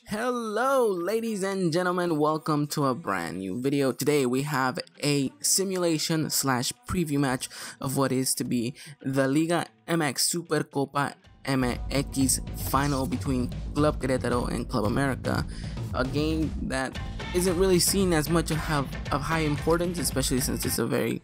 Hello ladies and gentlemen, welcome to a brand new video. Today we have a simulation slash preview match of what is to be the Liga MX Supercopa Mx final between Club Queretaro and Club America. A game that isn't really seen as much of high importance, especially since it's a very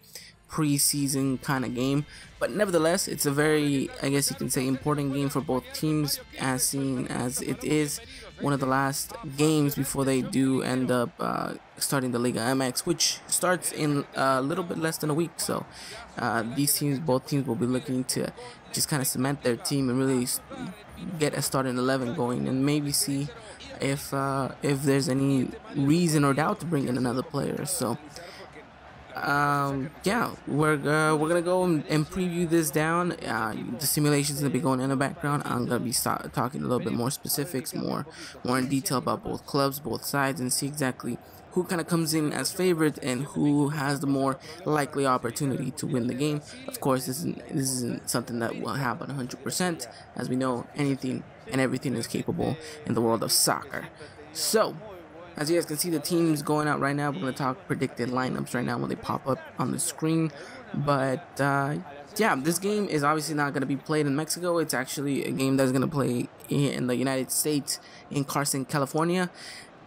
preseason kind of game, but nevertheless it's a very, I guess you can say, important game for both teams, as seen as it is one of the last games before they do end up starting the Liga MX, which starts in a little bit less than a week. So both teams will be looking to just kind of cement their team and really get a starting 11 going, and maybe see if there's any reason or doubt to bring in another player. So yeah, we're gonna go and preview this down. The simulation's gonna be going in the background. I'm gonna be talking a little bit more specifics, more in detail about both clubs, both sides, and see exactly who kind of comes in as favorite and who has the more likely opportunity to win the game. Of course, this isn't something that will happen 100%, as we know anything and everything is capable in the world of soccer. So, as you guys can see, the teams going out right now. We're going to talk predicted lineups right now when they pop up on the screen. But yeah, this game is obviously not going to be played in Mexico. It's actually a game that's going to play in the United States, in Carson, California.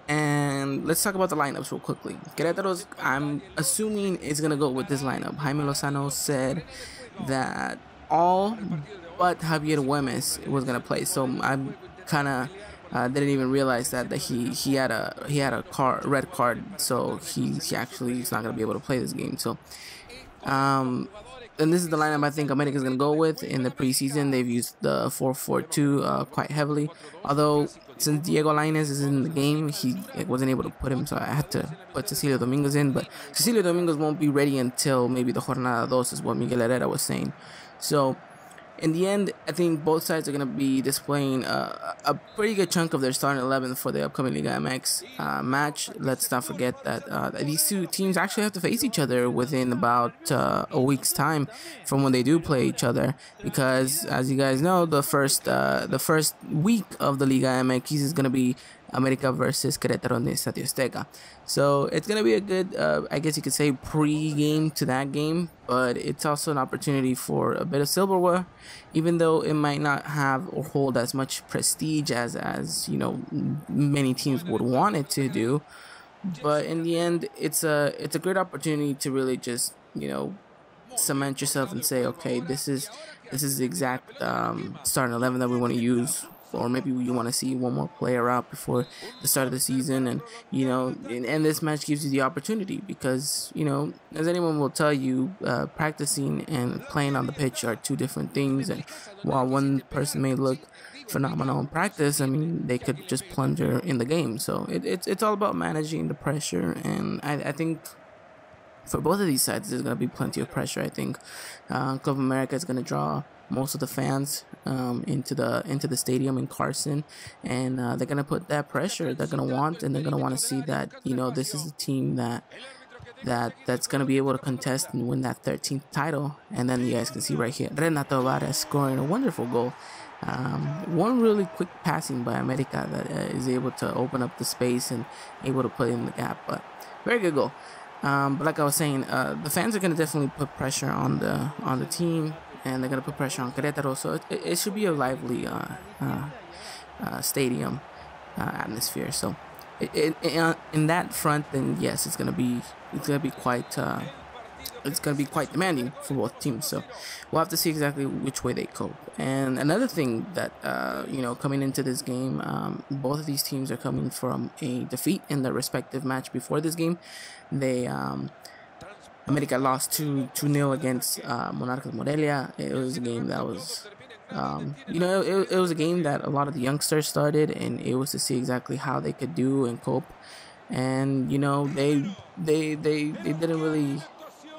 And let's talk about the lineups real quickly. Querétaro's, I'm assuming, is going to go with this lineup. Jaime Lozano said that all but Javier Güemes was going to play. So I'm kind of didn't even realize that he had a red card, so he actually is not gonna be able to play this game. So and this is the lineup I think America is gonna go with. In the preseason, they've used the 4-4-2 quite heavily. Although since Diego Lainez is in the game, he wasn't able to put him, so I had to put Cecilio Dominguez in. But Cecilio Dominguez won't be ready until maybe the Jornada 2, is what Miguel Herrera was saying. So in the end, I think both sides are going to be displaying a pretty good chunk of their starting 11 for the upcoming Liga MX match. Let's not forget that these two teams actually have to face each other within about a week's time from when they do play each other, because as you guys know, the first week of the Liga MX is going to be America versus Querétaro in the Estadio Azteca. So it's going to be a good, I guess you could say, pre-game to that game, but it's also an opportunity for a bit of silverware, even though it might not have or hold as much prestige as you know, many teams would want it to do. But in the end, it's a great opportunity to really just, you know, cement yourself and say, okay, this is the exact starting 11 that we want to use. Or maybe you want to see one more player out before the start of the season, and you know, and this match gives you the opportunity, because you know, as anyone will tell you, practicing and playing on the pitch are two different things. And while one person may look phenomenal in practice, I mean, they could just plunder in the game. So it's all about managing the pressure, and I think for both of these sides, there's going to be plenty of pressure. I think Club America is going to draw most of the fans into the stadium in Carson, and they're going to put that pressure they're going to want, and they're going to want to see that, you know, this is a team that's going to be able to contest and win that 13th title. And then you guys can see right here, Renato Vares scoring a wonderful goal. One really quick passing by America that is able to open up the space and able to put in the gap, but very good goal. But like I was saying, the fans are going to definitely put pressure on the team, and they're going to put pressure on Querétaro. So it should be a lively stadium atmosphere. So in that front, then yes, it's going to be quite demanding for both teams. So we'll have to see exactly which way they cope. And another thing that you know, coming into this game, both of these teams are coming from a defeat in their respective match before this game. They America lost 2-0 against Monarcas Morelia. It was a game that was you know, it was a game that a lot of the youngsters started, and it was to see exactly how they could do and cope. And you know, they didn't really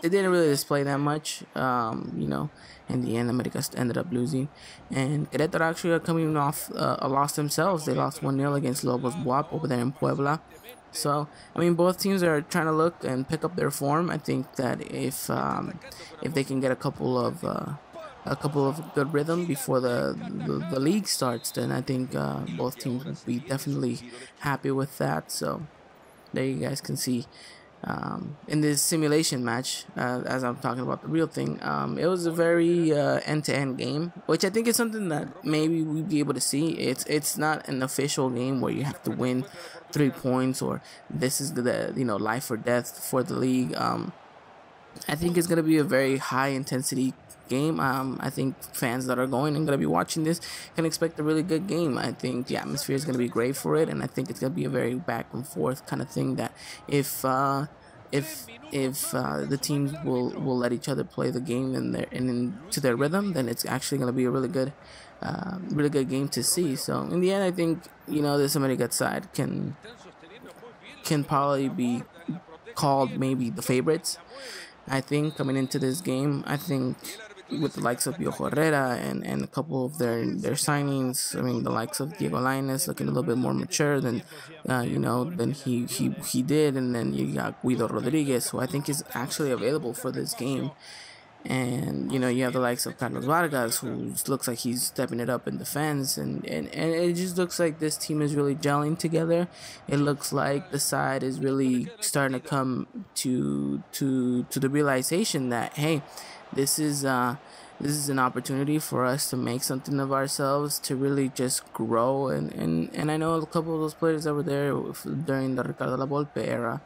display that much. You know, in the end, America ended up losing, and Querétaro actually are coming off a loss themselves. They lost 1-0 against Lobos Buap over there in Puebla. So I mean, both teams are trying to look and pick up their form. I think that if they can get a couple of a couple of good rhythm before the league starts, then I think both teams will be definitely happy with that. So there you guys can see in this simulation match, as I'm talking about the real thing, it was a very end-to-end game, which I think is something that maybe we'd be able to see. It's not an official game where you have to win 3 points or this is the life or death for the league. I think it's gonna be a very high intensity game. I think fans that are going and gonna be watching this can expect a really good game. I think the atmosphere is gonna be great for it, and I think it's gonna be a very back and forth kind of thing. That if the teams will let each other play the game into their rhythm, then it's actually gonna be a really good game to see. So in the end, I think this America side can probably be called maybe the favorites. I think coming into this game, I think with the likes of Piojo Herrera and a couple of their signings, I mean the likes of Diego Lainez looking a little bit more mature than than he did, and then you got Guido Rodriguez, who I think is actually available for this game. And you have the likes of Carlos Vargas, who looks like he's stepping it up in defense, and it just looks like this team is really gelling together. It looks like the side is really starting to come to the realization that, hey, this is an opportunity for us to make something of ourselves, to really just grow. And I know a couple of those players that were there during the Ricardo La Volpe era.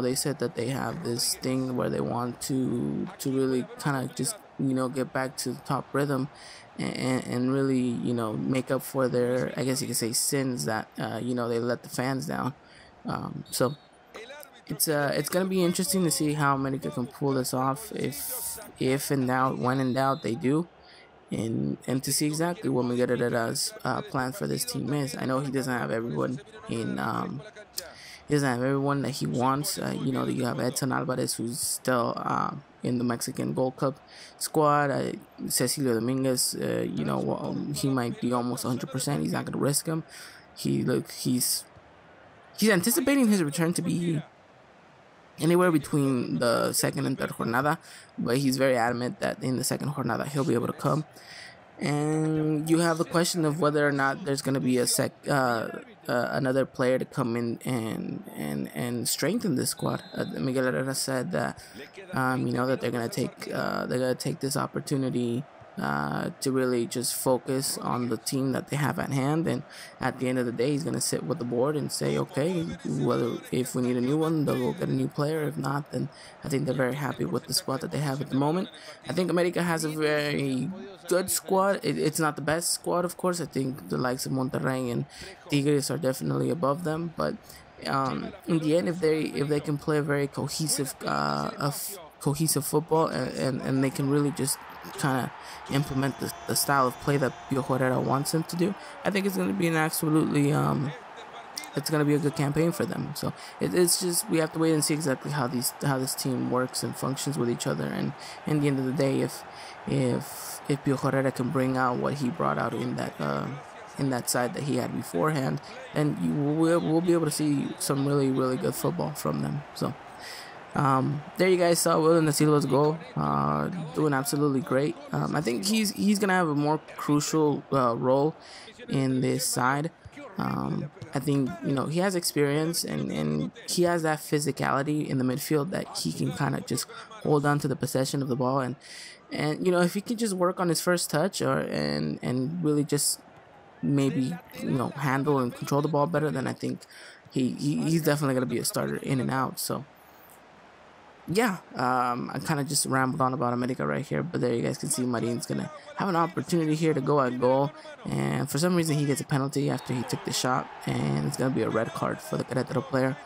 They said that they have this thing where they want to really kind of just get back to the top rhythm and really make up for their, I guess you could say, sins that they let the fans down. So it's gonna be interesting to see how America can pull this off, if in doubt, when in doubt they do. And to see exactly what Miguel Herrera's plan for this team is. I know he doesn't have everyone that he wants. You have Edson Alvarez, who's still in the Mexican Gold Cup squad. Cecilio Dominguez, he might be almost 100%. He's not going to risk him. He's anticipating his return to be anywhere between the second and third jornada, but he's very adamant that in the second jornada he'll be able to come. And you have the question of whether or not there's going to be another player to come in and strengthen this squad. Miguel Herrera said that that they're going to take this opportunity to really just focus on the team that they have at hand, and at the end of the day he's going to sit with the board and say, okay, whether if we need a new one, they'll go get a new player. If not, then I think they're very happy with the squad that they have at the moment. I think America has a very good squad. It's not the best squad, of course. I think the likes of Monterrey and Tigres are definitely above them, but in the end, if they can play a very cohesive football, and they can really just kind of implement the style of play that Piojo Herrera wants them to do, I think it's going to be it's going to be a good campaign for them. So it's just, we have to wait and see exactly how this team works and functions with each other. And in the end of the day, if Piojo Herrera can bring out what he brought out in that side that he had beforehand, then we'll be able to see some really, really good football from them. So there you guys saw William Da Silva's goal, doing absolutely great. I think he's gonna have a more crucial role in this side. I think he has experience, and he has that physicality in the midfield that he can kind of just hold on to the possession of the ball, and if he can just work on his first touch and really just maybe handle and control the ball better, then I think he's definitely gonna be a starter in and out. So yeah, I kind of just rambled on about America right here, but there you guys can see Marin's gonna have an opportunity here to go at goal, and for some reason he gets a penalty after he took the shot, and it's gonna be a red card for the Queretaro player.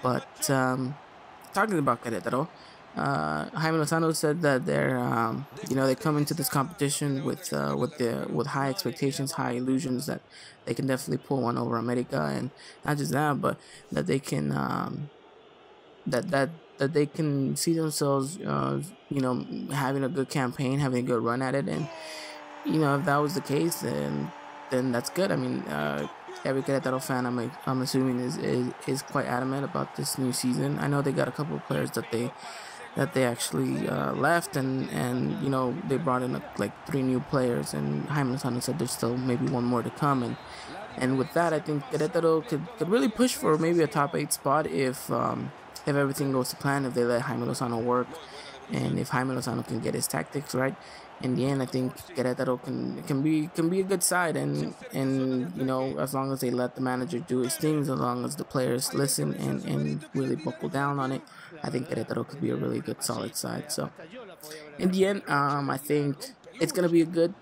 But talking about Queretaro, Jaime Lozano said that they come into this competition with high expectations, high illusions that they can definitely pull one over America, and not just that, but that they can that they can see themselves, having a good campaign, having a good run at it, and if that was the case, then that's good. I mean, every Querétaro fan, I'm assuming is quite adamant about this new season. I know they got a couple of players that they that they actually left, and you know, they brought in like 3 new players, and Jaime Lozano said there's still maybe 1 more to come, and with that, I think Querétaro could really push for maybe a top 8 spot if everything goes to plan, if they let Jaime Lozano work, and if Jaime Lozano can get his tactics right. In the end, I think Querétaro can be a good side, and you know, as long as they let the manager do his things, as long as the players listen and really buckle down on it, I think Querétaro could be a really good solid side. So in the end, I think it's gonna be a good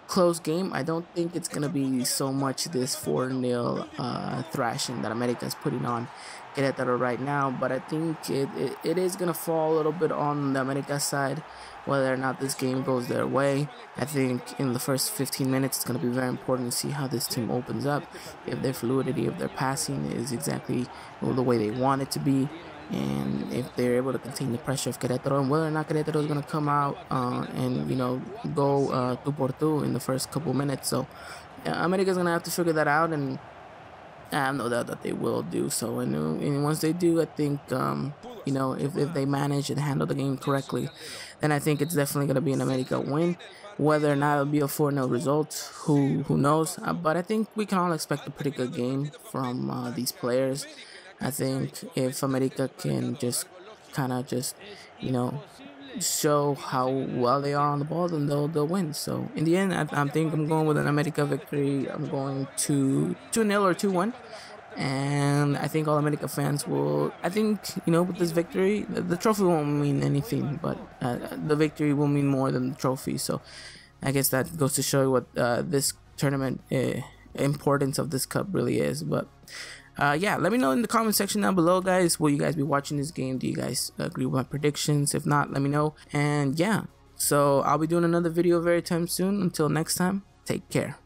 close game. I don't think it's gonna be so much this 4-0 thrashing that America is putting on Querétaro right now, but I think it is gonna fall a little bit on the America side, whether or not this game goes their way. I think in the first 15 minutes, it's going to be very important to see how this team opens up, if their fluidity, if their passing is exactly the way they want it to be, and if they're able to contain the pressure of Querétaro, and whether or not Querétaro is going to come out and, you know, go 2 por 2 in the first couple minutes. So America's going to have to figure that out, and I have no doubt that they will do so. And once they do, I think, you know, if they manage and handle the game correctly, then I think it's definitely going to be an America win. Whether or not it'll be a 4-0 result, who knows? But I think we can all expect a pretty good game from these players. I think if America can just kind of you know, show how well they are on the ball, then they'll win. So in the end, I think I'm going with an America victory. I'm going to 2-0 or 2-1. And I think all America fans will, I think, you know, with this victory, the trophy won't mean anything, but the victory will mean more than the trophy. So I guess that goes to show you what this tournament, importance of this cup really is. But yeah, let me know in the comment section down below, guys. Will you guys be watching this game? Do you guys agree with my predictions? If not, let me know. And yeah, so I'll be doing another video very time soon. Until next time, take care.